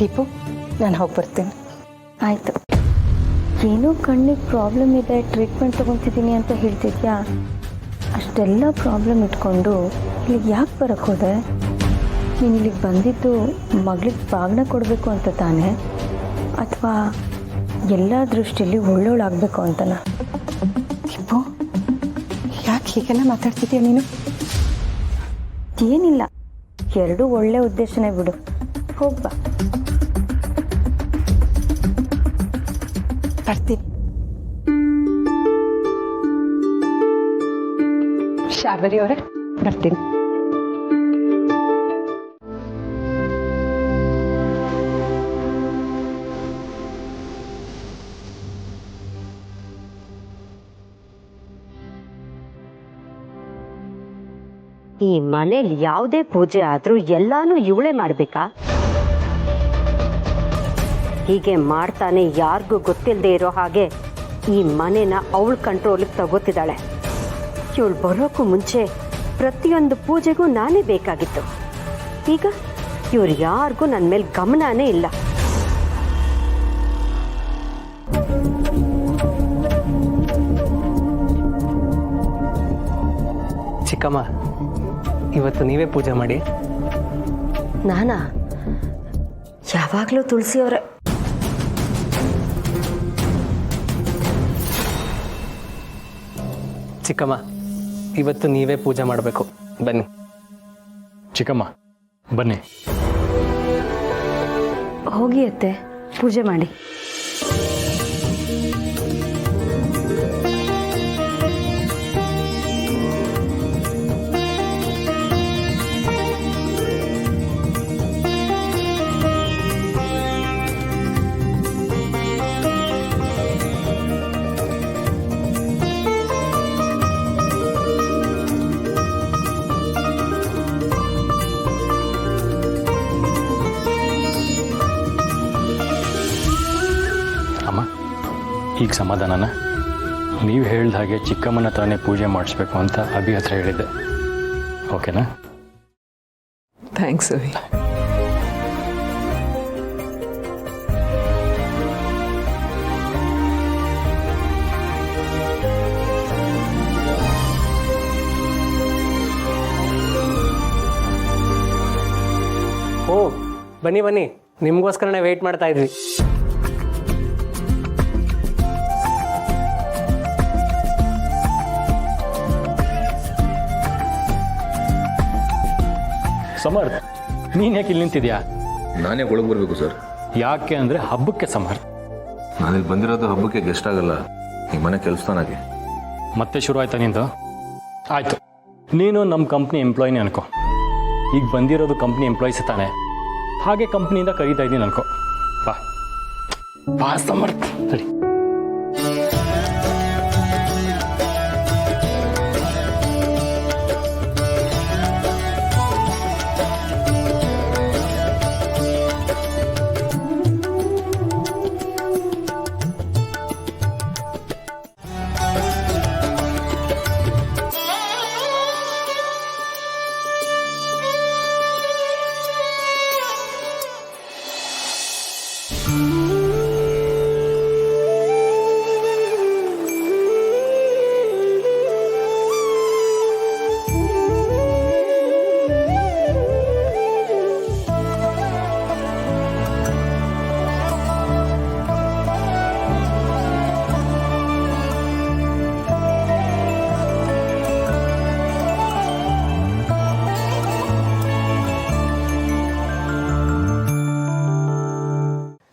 ದೀಪು, ನಾನು ಹೋಗಿ ಬರ್ತೀನಿ. ಆಯಿತು. ಏನೋ ಕಣ್ಣಿಗೆ ಪ್ರಾಬ್ಲಮ್ ಇದೆ, ಟ್ರೀಟ್ಮೆಂಟ್ ತೊಗೊತಿದ್ದೀನಿ ಅಂತ ಹೇಳ್ತಿದ್ಯಾ. ಅಷ್ಟೆಲ್ಲ ಪ್ರಾಬ್ಲಮ್ ಇಟ್ಕೊಂಡು ಇಲ್ಲಿಗೆ ಯಾಕೆ ಬರೋಕ್ಕೆ ಹೋದೆ? ನೀನು ಇಲ್ಲಿಗೆ ಬಂದಿದ್ದು ಮಗಳಿಗೆ ಬಾಗ್ನ ಕೊಡಬೇಕು ಅಂತ ತಾನೇ, ಅಥವಾ ಎಲ್ಲ ದೃಷ್ಟಿಯಲ್ಲಿ ಒಳ್ಳೋಳಾಗಬೇಕು ಅಂತನಾ? ದೀಪು, ಯಾಕೆ ಹೀಗೆಲ್ಲ ಮಾತಾಡ್ತಿದ್ದೀಯ ನೀನು? ಏನಿಲ್ಲ, ಎರಡೂ ಒಳ್ಳೆ ಉದ್ದೇಶನೇ ಬಿಡು. ಹೋಗ್ಬಾ. ಬರ್ತೀನಿ. ಶಾರ್ವರಿ ಅವರೇ, ಬರ್ತೀನಿ. ಈ ಮನೇಲಿ ಯಾವುದೇ ಪೂಜೆ ಆದ್ರೂ ಎಲ್ಲಾನು ಇವಳೇ ಮಾಡ್ಬೇಕಾ? ಹೀಗೆ ಮಾಡ್ತಾನೆ ಯಾರಿಗೂ ಗೊತ್ತಿಲ್ಲದೆ ಇರೋ ಹಾಗೆ ಈ ಮನೆನ ಅವಳ ಕಂಟ್ರೋಲಿಗೆ ತಗೋತಿದ್ದಾಳೆ. ಇವಳು ಬರೋಕ್ಕೂ ಮುಂಚೆ ಪ್ರತಿಯೊಂದು ಪೂಜೆಗೂ ನಾನೇ ಬೇಕಾಗಿತ್ತು. ಈಗ ಇವ್ರು ಯಾರಿಗೂ ನನ್ನ ಮೇಲೆ ಗಮನನೇ ಇಲ್ಲ. ಚಿಕ್ಕಮ್ಮ, ಇವತ್ತು ನೀವೇ ಪೂಜೆ ಮಾಡಿ. ನಾನಾ? ಯಾವಾಗಲೂ ತುಳಸಿಯವರೇ. ಚಿಕ್ಕಮ್ಮ, ಇವತ್ತು ನೀವೇ ಪೂಜೆ ಮಾಡಬೇಕು. ಬನ್ನಿ. ಚಿಕ್ಕಮ್ಮ ಬನ್ನಿ. ಹೋಗಿ ಅತ್ತೆ, ಪೂಜೆ ಮಾಡಿ. ಅಮ್ಮ, ಈಗ ಸಮಾಧಾನನ? ನೀವು ಹೇಳಿದ ಹಾಗೆ ಚಿಕ್ಕಮ್ಮನ ತಾನೇ ಪೂಜೆ ಮಾಡಿಸ್ಬೇಕು ಅಂತ ಅಭಿ ಹತ್ರ ಹೇಳಿದ್ದೆ. ಓಕೆನಾ? ಥ್ಯಾಂಕ್ಸ್ ಅವಿ. ಓ, ಬನ್ನಿ ಬನ್ನಿ, ನಿಮಗೋಸ್ಕರನೇ ವೆಯ್ಟ್ ಮಾಡ್ತಾ ಇದ್ವಿ. ಸಮರ್ಥ್, ನೀನು ಯಾಕೆ ಇಲ್ಲಿ ನಿಂತಿದ್ಯಾ? ನಾನೇ ಒಳಗೆ ಬರಬೇಕು ಸರ್. ಯಾಕೆ ಅಂದರೆ ಹಬ್ಬಕ್ಕೆ ಸಮರ್ಥ್. ನಾನಿಲ್ಲಿ ಬಂದಿರೋದು ಹಬ್ಬಕ್ಕೆ ಗೆಸ್ಟ್ ಆಗಲ್ಲ, ಈ ಮನೆ ಕೆಲಸನಾಗೆ. ಮತ್ತೆ ಶುರು ಆಯ್ತಾ ನಿಂದು? ಆಯಿತು, ನೀನು ನಮ್ಮ ಕಂಪ್ನಿ ಎಂಪ್ಲಾಯಿನೇ ಅನ್ಕೋ. ಈಗ ಬಂದಿರೋದು ಕಂಪ್ನಿ ಎಂಪ್ಲಾಯೀಸ್ ತಾನೆ, ಹಾಗೆ ಕಂಪ್ನಿಯಿಂದ ಕರೀತಾ ಇದ್ದೀನಿ ಅನ್ಕೋ. ಬಾ ಬಾ ಸಮರ್ಥ್, ಸರಿ.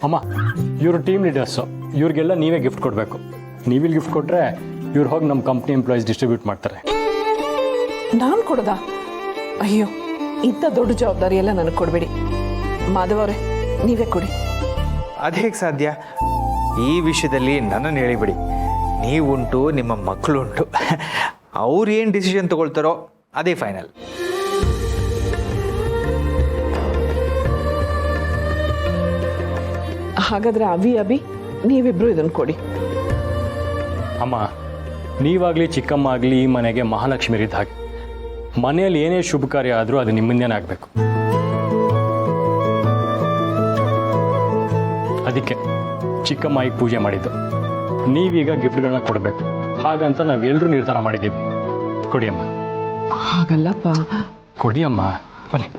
ಅಮ್ಮ, ಇವರು ಟೀಮ್ ಲೀಡರ್ಸು, ಇವ್ರಿಗೆಲ್ಲ ನೀವೇ ಗಿಫ್ಟ್ ಕೊಡಬೇಕು. ನೀವಿಲ್ಲಿ ಗಿಫ್ಟ್ ಕೊಟ್ಟರೆ ಇವ್ರು ಹೋಗಿ ನಮ್ಮ ಕಂಪ್ನಿ ಎಂಪ್ಲಾಯೀಸ್ ಡಿಸ್ಟ್ರಿಬ್ಯೂಟ್ ಮಾಡ್ತಾರೆ. ನಾನು ಕೊಡೋದಾ? ಅಯ್ಯೋ, ಇಂಥ ದೊಡ್ಡ ಜವಾಬ್ದಾರಿ ಎಲ್ಲ ನನಗೆ ಕೊಡಬೇಡಿ. ಮಾಧವ್ ಅವರೇ, ನೀವೇ ಕೊಡಿ. ಅದೇಗೆ ಸಾಧ್ಯ? ಈ ವಿಷಯದಲ್ಲಿ ನನ್ನನ್ನು ಹೇಳಿಬಿಡಿ. ನೀವುಂಟು, ನಿಮ್ಮ ಮಕ್ಕಳುಂಟು, ಅವ್ರು ಏನು ಡಿಸಿಷನ್ ತಗೊಳ್ತಾರೋ ಅದೇ ಫೈನಲ್. ಹಾಗಾದರೆ ಅಭಿ ನೀವಿಬ್ರು ಇದನ್ನು ಕೊಡಿ. ಅಮ್ಮ, ನೀವಾಗಲಿ ಚಿಕ್ಕಮ್ಮ ಆಗಲಿ ಈ ಮನೆಗೆ ಮಹಾಲಕ್ಷ್ಮಿ ಇದ್ದ ಹಾಗೆ. ಮನೆಯಲ್ಲಿ ಏನೇ ಶುಭ ಕಾರ್ಯ ಆದರೂ ಅದು ನಿಮ್ಮಿಂದೇನೇ ಆಗಬೇಕು. ಚಿಕ್ಕಮ್ಮಾಯಿಗೆ ಪೂಜೆ ಮಾಡಿದ್ದು. ನೀವೀಗ ಗಿಫ್ಟ್ಗಳನ್ನ ಕೊಡಬೇಕು. ಹಾಗಂತ ನಾವೆಲ್ಲರೂ ನಿರ್ಧಾರ ಮಾಡಿದ್ದೀವಿ. ಕೊಡಿಯಮ್ಮ, ಹಾಗಲ್ಲಪ್ಪ. ಕೊಡಿಯಮ್ಮ, ಬನ್ನಿ.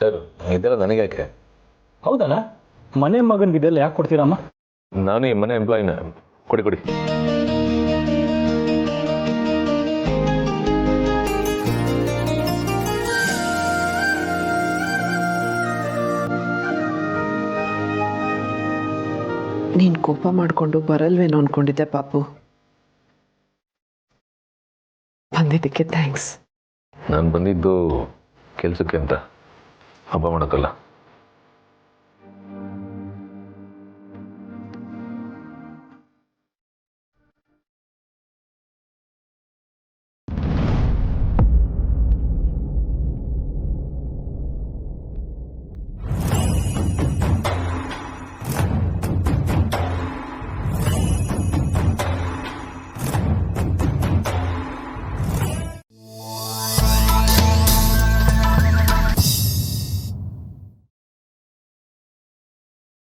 ಸರ್ ಇದೆಲ್ಲ ನನಗೆ ಯಾಕೆ? ಹೌದಲ್ಲ, ಮನೆ ಮಗನಿಗೆ ಇದೆಲ್ಲ ಯಾಕೆ ಕೊಡ್ತೀರಮ್ಮ? ನಾನು ಈ ಮನೆ ಎಂಪ್ಲಾಯಿನ. ಕೊಡಿ ಕೊಡಿ. ನೀನು ಕೋಪ ಮಾಡಿಕೊಂಡು ಬರಲ್ವೇನೋ ಅಂದ್ಕೊಂಡಿದ್ದೆ ಪಾಪು. ಬಂದಿದ್ದಕ್ಕೆ ಥ್ಯಾಂಕ್ಸ್. ನಾನು ಬಂದಿದ್ದು ಕೆಲಸಕ್ಕೆ ಅಂತ, ಹಬ್ಬ ಮಾಡೋಕ್ಕಲ್ಲ.